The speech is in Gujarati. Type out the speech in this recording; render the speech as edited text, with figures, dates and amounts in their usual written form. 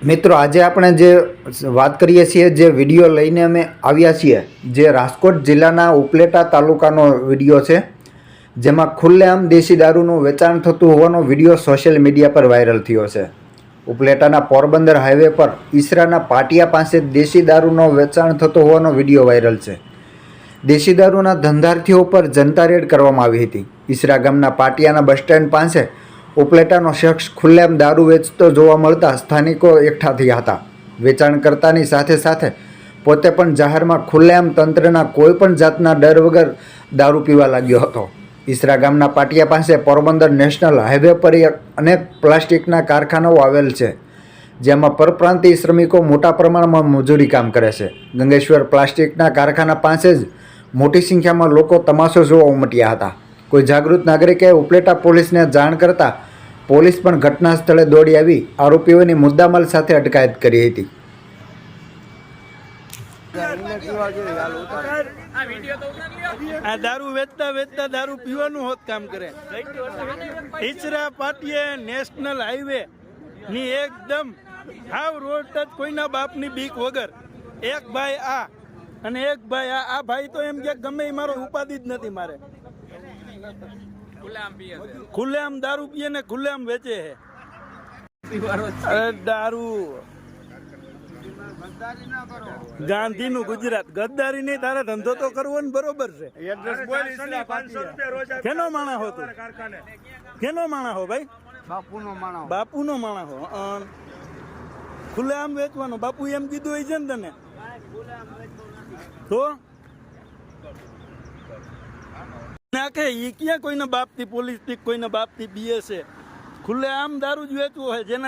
મિત્રો આજે આપણે જે વાત કરીએ છીએ જે વિડીયો લઈને અમે આવ્યા છીએ જે રાજકોટ જિલ્લાના ઉપલેટા તાલુકાનો વિડીયો છે જેમાં ખુલ્લેઆમ દેશી દારૂનું વેચાણ થતું હોવાનો વિડીયો સોશિયલ મીડિયા પર વાયરલ થયો છે। ઉપલેટાના પોરબંદર હાઈવે પર ઈસરાના પાટિયા પાસે દેશી દારૂનો વેચાણ થતો હોવાનો વિડીયો વાયરલ છે। દેશી દારૂના ધંધાર્થીઓ પર જનતા રેડ કરવામાં આવી હતી। ઈસરા ગામના પાટિયાના બસ સ્ટેન્ડ પાસે ઉપલેટાનો શખ્સ ખુલ્લેઆમ દારૂ વેચતો જોવા મળતા સ્થાનિકો એકઠા થયા હતા। વેચાણકર્તાની સાથે સાથે પોતે પણ જાહેરમાં ખુલ્લેઆમ તંત્રના કોઈપણ જાતના ડર વગર દારૂ પીવા લાગ્યો હતો। ઈસરા ગામના પાટિયા પાસે પોરબંદર નેશનલ હાઈવે પર અનેક પ્લાસ્ટિકના કારખાનાઓ આવેલ છે જેમાં પરપ્રાંતીય શ્રમિકો મોટા પ્રમાણમાં મજૂરી કામ કરે છે। ગંગેશ્વર પ્લાસ્ટિકના કારખાના પાસે જ મોટી સંખ્યામાં લોકો તમાશો જોવા ઉમટ્યા હતા। કોઈ જાગૃત નાગરિકે ઉપલેટા પોલીસને જાણ કરતા પોલીસ પણ ઘટના સ્થળે દોડી આવી આરોપીઓની મુદ્દામાલ સાથે અટકાયત કરી હતી। આ દારૂ વેચતા વેચતા દારૂ પીવાનું હોત કામ કરે। ઈસરા પાટિયે નેશનલ હાઈવે ની એકદમ હાવ રોડ ટચ કોઈના બાપની બીક વગર એક ભાઈ આ અને એક ભાઈ આ ભાઈ તો એમ કે ગમે એ મારો ઉપાધિ જ નથી મારે। ખુલ્લેઆમ દારૂ પીએ ને ખુલ્લેઆમ વેચે છે દારૂ। ગાંધી નું ગુજરાત ગદ્દારી નહીં તારે ધંધો તો કરવો ને બરોબર છે। કેનો માણા હો તું કેનો માણા હો ભાઈ બાપુ નો માણા હો ખુલ્લેઆમ વેચવાનો બાપુ એમ કીધું હોય છે ને તને તો નાખે ઈ ક્યાં કોઈના બાપથી પોલીસ થી કોઈના બાપથી બીએ છે। ખુલ્લેઆમ દારૂ જ વેચવું હોય જેના